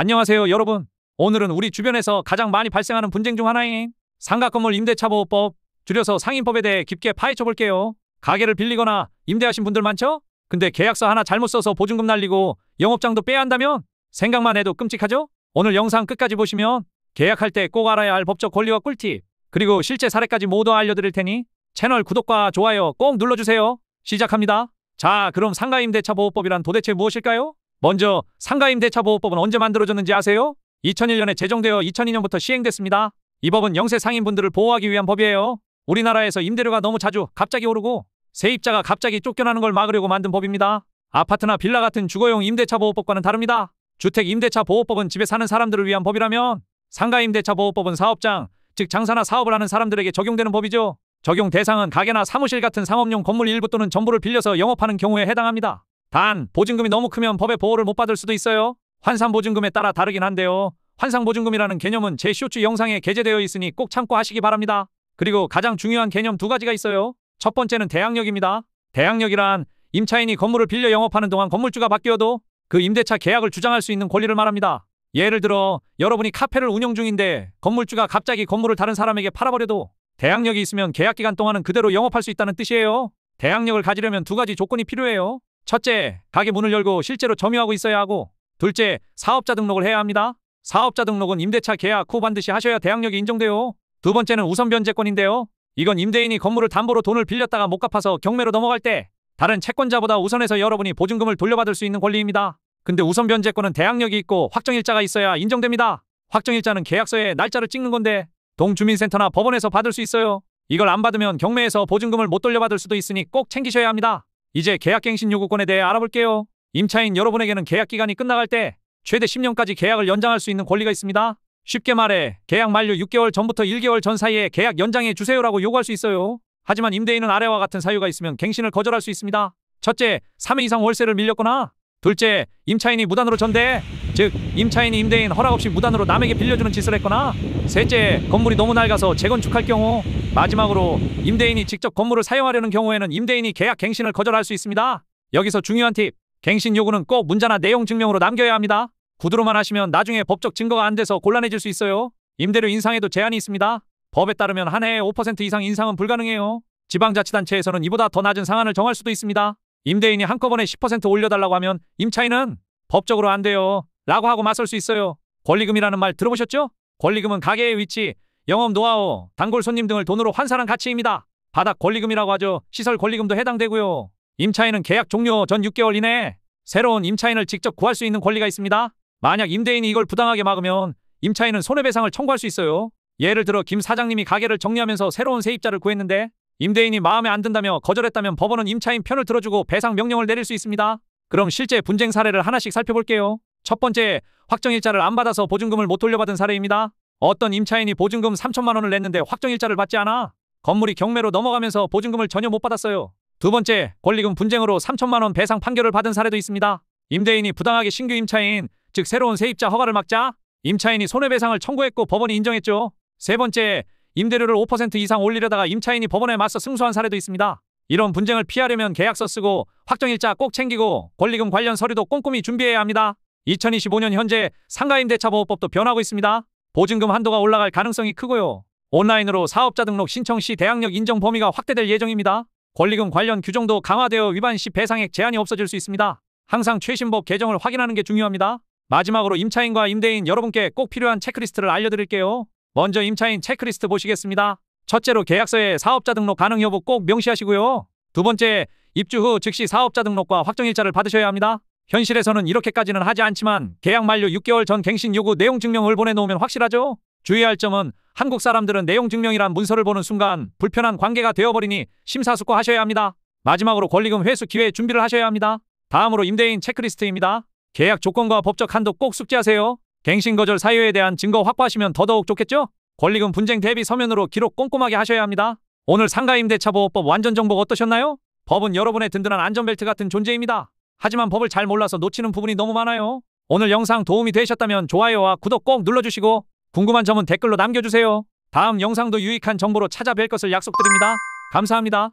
안녕하세요, 여러분. 오늘은 우리 주변에서 가장 많이 발생하는 분쟁 중 하나인 상가건물 임대차보호법, 줄여서 상임법에 대해 깊게 파헤쳐 볼게요. 가게를 빌리거나 임대하신 분들 많죠? 근데 계약서 하나 잘못 써서 보증금 날리고 영업장도 빼야 한다면 생각만 해도 끔찍하죠? 오늘 영상 끝까지 보시면 계약할 때 꼭 알아야 할 법적 권리와 꿀팁, 그리고 실제 사례까지 모두 알려드릴 테니 채널 구독과 좋아요 꼭 눌러주세요. 시작합니다. 자, 그럼 상가임대차보호법이란 도대체 무엇일까요? 먼저 상가임대차보호법은 언제 만들어졌는지 아세요? 2001년에 제정되어 2002년부터 시행됐습니다. 이 법은 영세 상인분들을 보호하기 위한 법이에요. 우리나라에서 임대료가 너무 자주 갑자기 오르고 세입자가 갑자기 쫓겨나는 걸 막으려고 만든 법입니다. 아파트나 빌라 같은 주거용 임대차보호법과는 다릅니다. 주택임대차보호법은 집에 사는 사람들을 위한 법이라면 상가임대차보호법은 사업장, 즉 장사나 사업을 하는 사람들에게 적용되는 법이죠. 적용 대상은 가게나 사무실 같은 상업용 건물 일부 또는 전부를 빌려서 영업하는 경우에 해당합니다. 단, 보증금이 너무 크면 법의 보호를 못 받을 수도 있어요. 환산보증금에 따라 다르긴 한데요. 환산보증금이라는 개념은 제 쇼츠 영상에 게재되어 있으니 꼭 참고하시기 바랍니다. 그리고 가장 중요한 개념 두 가지가 있어요. 첫 번째는 대항력입니다. 대항력이란 임차인이 건물을 빌려 영업하는 동안 건물주가 바뀌어도 그 임대차 계약을 주장할 수 있는 권리를 말합니다. 예를 들어 여러분이 카페를 운영 중인데 건물주가 갑자기 건물을 다른 사람에게 팔아버려도 대항력이 있으면 계약기간 동안은 그대로 영업할 수 있다는 뜻이에요. 대항력을 가지려면 두 가지 조건이 필요해요. 첫째, 가게 문을 열고 실제로 점유하고 있어야 하고, 둘째, 사업자 등록을 해야 합니다. 사업자 등록은 임대차 계약 후 반드시 하셔야 대항력이 인정돼요. 두 번째는 우선 변제권인데요. 이건 임대인이 건물을 담보로 돈을 빌렸다가 못 갚아서 경매로 넘어갈 때 다른 채권자보다 우선해서 여러분이 보증금을 돌려받을 수 있는 권리입니다. 근데 우선 변제권은 대항력이 있고 확정일자가 있어야 인정됩니다. 확정일자는 계약서에 날짜를 찍는 건데 동주민센터나 법원에서 받을 수 있어요. 이걸 안 받으면 경매에서 보증금을 못 돌려받을 수도 있으니 꼭 챙기셔야 합니다. 이제 계약갱신 요구권에 대해 알아볼게요. 임차인 여러분에게는 계약기간이 끝나갈 때 최대 10년까지 계약을 연장할 수 있는 권리가 있습니다. 쉽게 말해 계약 만료 6개월 전부터 1개월 전 사이에 계약 연장해 주세요라고 요구할 수 있어요. 하지만 임대인은 아래와 같은 사유가 있으면 갱신을 거절할 수 있습니다. 첫째, 3회 이상 월세를 밀렸거나, 둘째, 임차인이 무단으로 전대, 즉 임차인이 임대인 허락 없이 무단으로 남에게 빌려주는 짓을 했거나, 셋째, 건물이 너무 낡아서 재건축할 경우, 마지막으로 임대인이 직접 건물을 사용하려는 경우에는 임대인이 계약 갱신을 거절할 수 있습니다. 여기서 중요한 팁, 갱신 요구는 꼭 문자나 내용 증명으로 남겨야 합니다. 구두로만 하시면 나중에 법적 증거가 안 돼서 곤란해질 수 있어요. 임대료 인상에도 제한이 있습니다. 법에 따르면 한 해에 5% 이상 인상은 불가능해요. 지방자치단체에서는 이보다 더 낮은 상한을 정할 수도 있습니다. 임대인이 한꺼번에 10% 올려달라고 하면 임차인은 법적으로 안 돼요 라고 하고 맞설 수 있어요. 권리금이라는 말 들어보셨죠? 권리금은 가게의 위치, 영업 노하우, 단골 손님 등을 돈으로 환산한 가치입니다. 바닥 권리금이라고 하죠. 시설 권리금도 해당되고요. 임차인은 계약 종료 전 6개월 이내에 새로운 임차인을 직접 구할 수 있는 권리가 있습니다. 만약 임대인이 이걸 부당하게 막으면 임차인은 손해배상을 청구할 수 있어요. 예를 들어 김 사장님이 가게를 정리하면서 새로운 세입자를 구했는데 임대인이 마음에 안 든다며 거절했다면 법원은 임차인 편을 들어주고 배상 명령을 내릴 수 있습니다. 그럼 실제 분쟁 사례를 하나씩 살펴볼게요. 첫 번째, 확정일자를 안 받아서 보증금을 못 돌려받은 사례입니다. 어떤 임차인이 보증금 3천만 원을 냈는데 확정일자를 받지 않아 건물이 경매로 넘어가면서 보증금을 전혀 못 받았어요. 두 번째, 권리금 분쟁으로 3천만 원 배상 판결을 받은 사례도 있습니다. 임대인이 부당하게 신규 임차인, 즉 새로운 세입자 허가를 막자 임차인이 손해배상을 청구했고 법원이 인정했죠. 세 번째, 임대료를 5% 이상 올리려다가 임차인이 법원에 맞서 승소한 사례도 있습니다. 이런 분쟁을 피하려면 계약서 쓰고 확정일자 꼭 챙기고 권리금 관련 서류도 꼼꼼히 준비해야 합니다. 2025년 현재 상가임대차보호법도 변하고 있습니다. 보증금 한도가 올라갈 가능성이 크고요. 온라인으로 사업자 등록 신청 시 대항력 인정 범위가 확대될 예정입니다. 권리금 관련 규정도 강화되어 위반 시 배상액 제한이 없어질 수 있습니다. 항상 최신 법 개정을 확인하는 게 중요합니다. 마지막으로 임차인과 임대인 여러분께 꼭 필요한 체크리스트를 알려드릴게요. 먼저 임차인 체크리스트 보시겠습니다. 첫째로 계약서에 사업자 등록 가능 여부 꼭 명시하시고요. 두 번째, 입주 후 즉시 사업자 등록과 확정일자를 받으셔야 합니다. 현실에서는 이렇게까지는 하지 않지만 계약 만료 6개월 전 갱신 요구 내용 증명을 보내놓으면 확실하죠. 주의할 점은 한국 사람들은 내용 증명이란 문서를 보는 순간 불편한 관계가 되어버리니 심사숙고하셔야 합니다. 마지막으로 권리금 회수 기회 준비를 하셔야 합니다. 다음으로 임대인 체크리스트입니다. 계약 조건과 법적 한도 꼭 숙지하세요. 갱신 거절 사유에 대한 증거 확보하시면 더더욱 좋겠죠? 권리금 분쟁 대비 서면으로 기록 꼼꼼하게 하셔야 합니다. 오늘 상가임대차보호법 완전 정복 어떠셨나요? 법은 여러분의 든든한 안전벨트 같은 존재입니다. 하지만 법을 잘 몰라서 놓치는 부분이 너무 많아요. 오늘 영상 도움이 되셨다면 좋아요와 구독 꼭 눌러주시고 궁금한 점은 댓글로 남겨주세요. 다음 영상도 유익한 정보로 찾아뵐 것을 약속드립니다. 감사합니다.